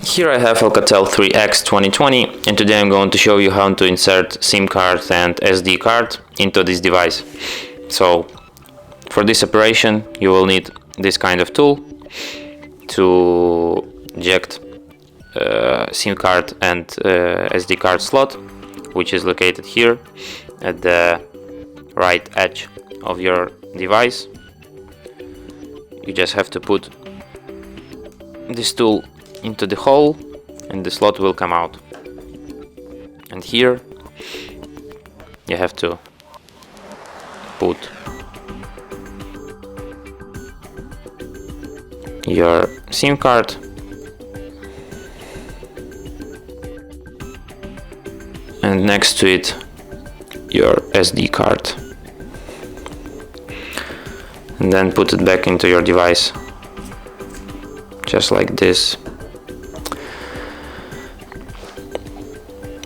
Here I have ALCATEL 3X 2020, and today I'm going to show you how to insert SIM card and SD card into this device. So for this operation you will need this kind of tool to eject SIM card and SD card slot, which is located here at the right edge of your device. You just have to put this tool into the hole and the slot will come out, and here you have to put your SIM card and next to it your SD card, and then put it back into your device just like this.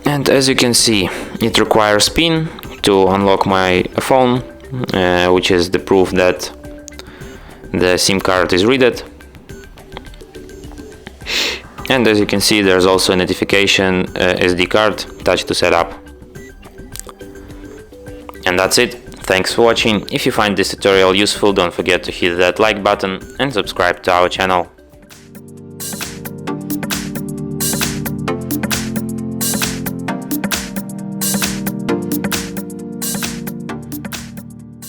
And as you can see, it requires PIN to unlock my phone, which is the proof that the SIM card is readed. And as you can see, there's also a notification SD card, touch to set up. And that's it. Thanks for watching. If you find this tutorial useful, don't forget to hit that like button and subscribe to our channel.